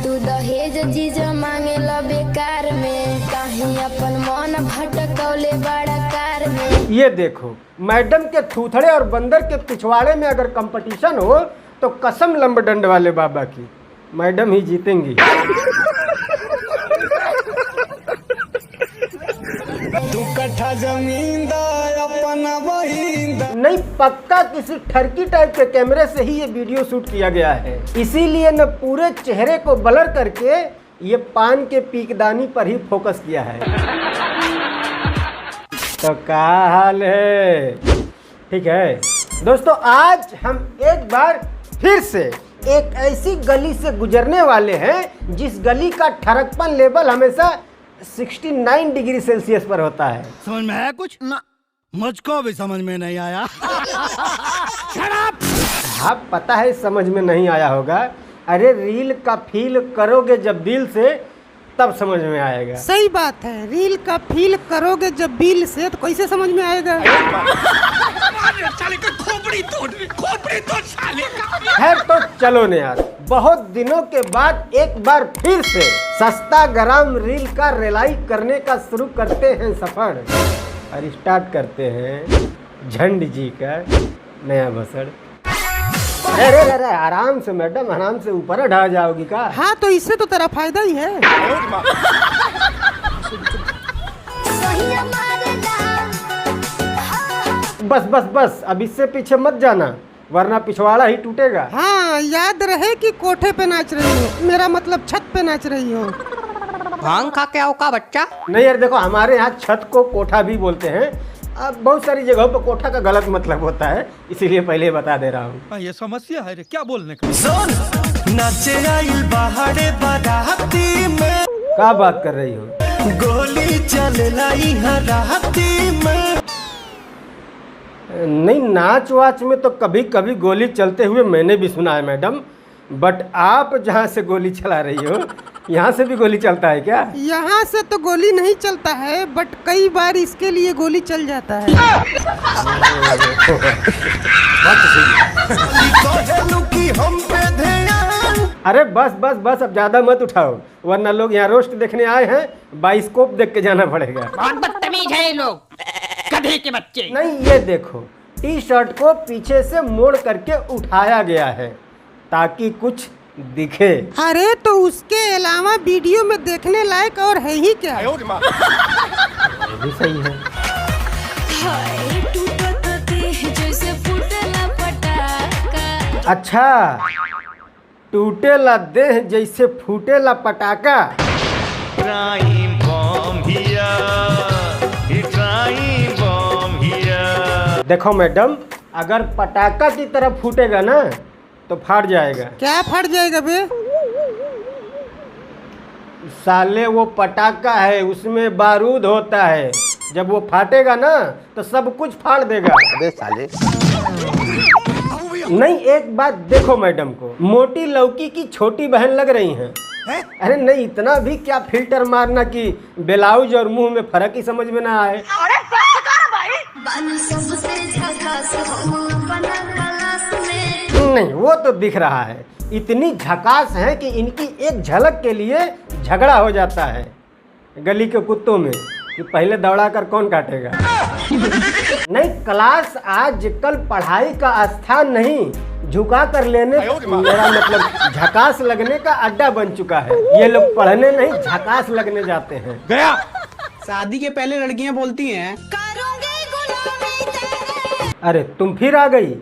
तू दहेज जीजा मांगे ला बेकार में, कहीं अपन मन भटकौले बड़ा कार में। ये देखो मैडम के थूथड़े और बंदर के पिछवाड़े में अगर कंपटीशन हो तो कसम लंबडंड वाले बाबा की मैडम ही जीतेंगी। तू कट्ठा जमीन दा अपना बहिंदा। नहीं, पक्का किसी ठरकी टाइप के कैमरे से ही ये वीडियो शूट किया गया है, इसीलिए न पूरे चेहरे को ब्लर करके ये पान के पीकदानी पर ही फोकस किया है। तो क्या हाल है? ठीक है दोस्तों, आज हम एक बार फिर से एक ऐसी गली से गुजरने वाले हैं जिस गली का ठरकपन लेवल हमेशा 69 डिग्री सेल्सियस पर होता है। समझ में आया कुछ ना? मुझको भी समझ में नहीं आया। आप पता है समझ में नहीं आया होगा। अरे रील का फील करोगे जब दिल से तब समझ में आएगा। सही बात है, रील का फील करोगे जब बिल से तो कैसे समझ में आएगा? है तो चलो न यार, बहुत दिनों के बाद एक बार फिर से सस्ता गरम रील का रिलाई करने का शुरू करते हैं सफर और स्टार्ट करते हैं झंड जी का नया बसड़। अरे अरे आराम से मैडम, आराम से, ऊपर ढा जाओगी का? हाँ तो इससे तो तेरा फायदा ही है। बस बस बस, अब इससे पीछे मत जाना वरना पिछवाड़ा ही टूटेगा। हाँ याद रहे कि कोठे पे नाच रही हो, मेरा मतलब छत पे नाच रही हो। भांग खा के आओ का बच्चा? नहीं यार देखो, हमारे यहाँ छत को कोठा भी बोलते हैं। अब बहुत सारी जगहों पर कोठा का गलत मतलब होता है, इसीलिए पहले बता दे रहा हूँ। ये समस्या है रे, क्या बोलने का? नाचे आइल बहाड़े बाराती में। क्या बात कर रही हो? गोली चलाई हराती में। नहीं, नाच वाच में तो कभी कभी गोली चलते हुए मैंने भी सुना है मैडम, बट आप जहाँ से गोली चला रही हो यहाँ से भी गोली चलता है क्या? यहाँ से तो गोली नहीं चलता है, बट कई बार इसके लिए गोली चल जाता है। अरे बस बस बस, अब ज्यादा मत उठाओ वरना लोग यहाँ रोस्ट देखने आए हैं, बाइस्कोप देख के जाना पड़ेगा। बहुत बदतमीज है ये लोग, गधे के बच्चे। नहीं, ये देखो टी शर्ट को पीछे से मोड़ करके उठाया गया है ताकि कुछ दिखे। अरे तो उसके अलावा वीडियो में देखने लायक और है ही क्या? ये भी सही है। अच्छा, टूटेला देह जैसे फूटेला पटाखा। देखो मैडम, अगर पटाखा की तरह फूटेगा ना तो फाट जाएगा। क्या फट जाएगा बे? साले वो पटाखा है, उसमें बारूद होता है, जब वो फाटेगा ना तो सब कुछ फाड़ देगा। अबे साले। नहीं, एक बात देखो मैडम को, मोटी लौकी की छोटी बहन लग रही हैं। अरे नहीं, इतना भी क्या फिल्टर मारना कि ब्लाउज और मुंह में फर्क ही समझ में ना आए। नहीं, वो तो दिख रहा है, इतनी झकास है कि इनकी एक झलक के लिए झगड़ा हो जाता है गली के कुत्तों में कि पहले दौड़ा कर कौन काटेगा। नहीं, क्लास आजकल पढ़ाई का स्थान नहीं, झुका कर लेने, मेरा मतलब झकास लगने का अड्डा बन चुका है। ये लोग पढ़ने नहीं, झकास लगने जाते हैं। गया। शादी के पहले लड़कियां बोलती हैं, अरे तुम फिर आ गई?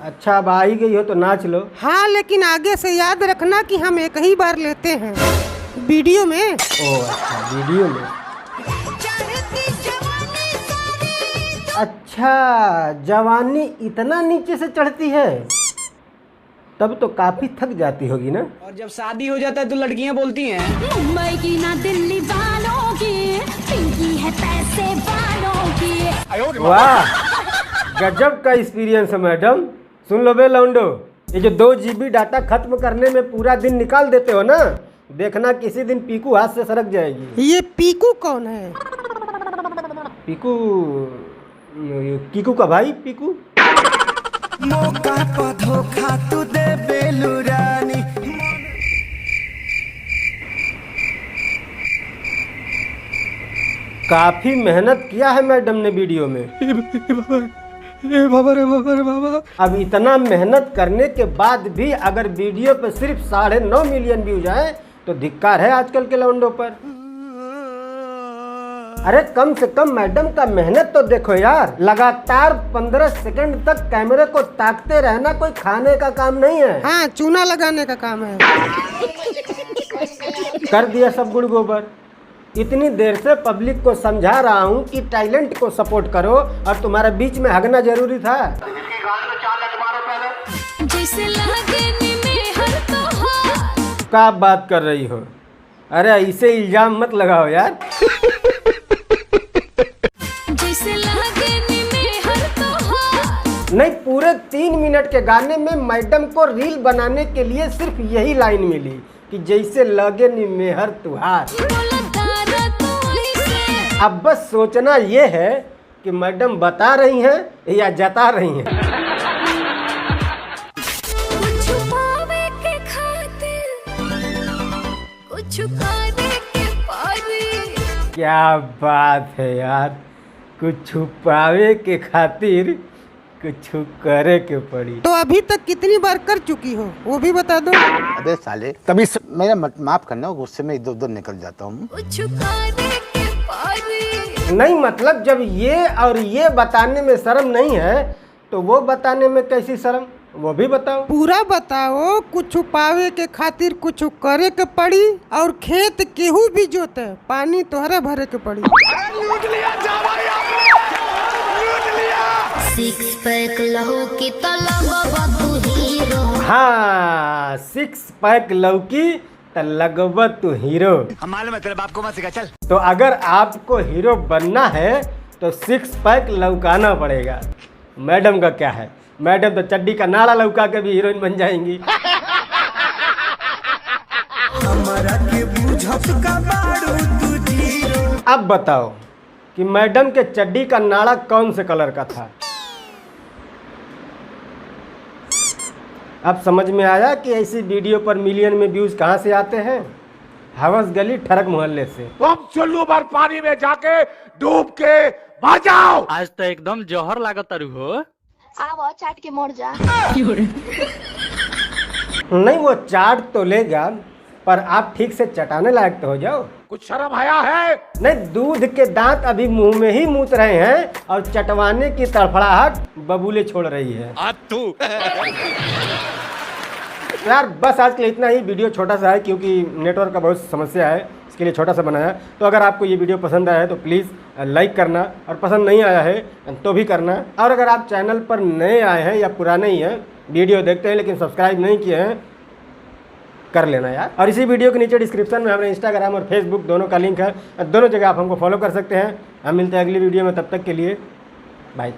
अच्छा, अब आ ही गई हो तो नाच लो। हाँ लेकिन आगे से याद रखना कि हम एक ही बार लेते हैं वीडियो में। ओ अच्छा, वीडियो में। अच्छा, जवानी इतना नीचे से चढ़ती है? तब तो काफी थक जाती होगी ना? और जब शादी हो जाता है तो लड़कियां बोलती हैं, मुंबई की ना दिल्ली वालों की, पिंकी है पैसे वालों की। वाह, गजब का एक्सपीरियंस है मैडम। सुन लो बे लौंडो, ये जो 2 GB डाटा खत्म करने में पूरा दिन निकाल देते हो ना, देखना किसी दिन पीकू हाथ से सरक जाएगी। ये पीकू कौन है? पीकू, कीकू का भाई पीकू। मौका पर धोखा तू दे बेलू रानी। काफी मेहनत किया है मैडम ने वीडियो में। अब इतना मेहनत करने के बाद भी अगर वीडियो पे सिर्फ 9.5 मिलियन व्यूज आए तो धिक्कार है आजकल के लौंडों पर। अरे कम से कम मैडम का मेहनत तो देखो यार। लगातार 15 सेकंड तक कैमरे को ताकते रहना कोई खाने का काम नहीं है। हाँ, चूना लगाने का काम है। कर दिया सब गुड़ गोबर। इतनी देर से पब्लिक को समझा रहा हूँ कि टैलेंट को सपोर्ट करो और तुम्हारे बीच में हगना जरूरी था। क्या बात कर रही हो? अरे ऐसे इल्जाम मत लगाओ यार। नहीं, पूरे 3 मिनट के गाने में मैडम को रील बनाने के लिए सिर्फ यही लाइन मिली कि जैसे लगे नी मेहर तुहार। अब बस सोचना ये है कि मैडम बता रही हैं या जता रही हैं। क्या बात है यार, कुछ छुपावे के खातिर कुछ करे के पड़ी। तो अभी तक कितनी बार कर चुकी हो वो भी बता दो। अबे साले, कभी मेरा माफ करना, गुस्से में इधर उधर निकल जाता हूँ। नहीं मतलब जब ये और ये बताने में शर्म नहीं है तो वो बताने में कैसी शर्म, वो भी बताओ। पूरा बताओ। कुछ छुपावे के खातिर कुछ करे के पड़ी और खेत केहू भी जोते पानी तोहरे भरे के पड़ी। सिक्स पैक लौकी तो लगबा तू हीरो। हाँ, 6 पैक लौकी तो लगबा तू हीरो। हम मालूम है तेरे बाप को मत सिखा, चल। तो अगर आपको हीरो बनना है तो 6 पैक लौकाना पड़ेगा। मैडम का क्या है, मैडम तो चड्डी का नाड़ा लौका के भी हीरोइन बन जाएंगी। अब बताओ कि मैडम के चड्डी का नाड़ा कौन से कलर का था? अब समझ में आया कि ऐसी वीडियो पर मिलियन में व्यूज कहाँ से आते हैं? हवस गली ठरक मोहल्ले से। तुम चुल्लू भर पानी में जाके डूब के मर जाओ। आज तो एकदम जौहर लागत हो। आओ चाट के मर जा। नहीं, वो चाट तो लेगा पर आप ठीक से चटाने लायक तो हो जाओ। कुछ शर्म आया है? नहीं, दूध के दांत अभी मुंह में ही मूत रहे हैं और चटवाने की तड़फड़ाहट बबूले छोड़ रही है। यार बस आज के लिए इतना ही। वीडियो छोटा सा है क्योंकि नेटवर्क का बहुत समस्या है, इसके लिए छोटा सा बनाया। तो अगर आपको ये वीडियो पसंद आया है तो प्लीज़ लाइक करना और पसंद नहीं आया है तो भी करना। और अगर आप चैनल पर नए आए हैं या पुराने ही हैं, वीडियो देखते हैं लेकिन सब्सक्राइब नहीं किए हैं, कर लेना यार। और इसी वीडियो के नीचे डिस्क्रिप्शन में हमारे इंस्टाग्राम और फेसबुक दोनों का लिंक है। दोनों जगह आप हमको फॉलो कर सकते हैं। हम मिलते हैं अगली वीडियो में, तब तक के लिए बाय।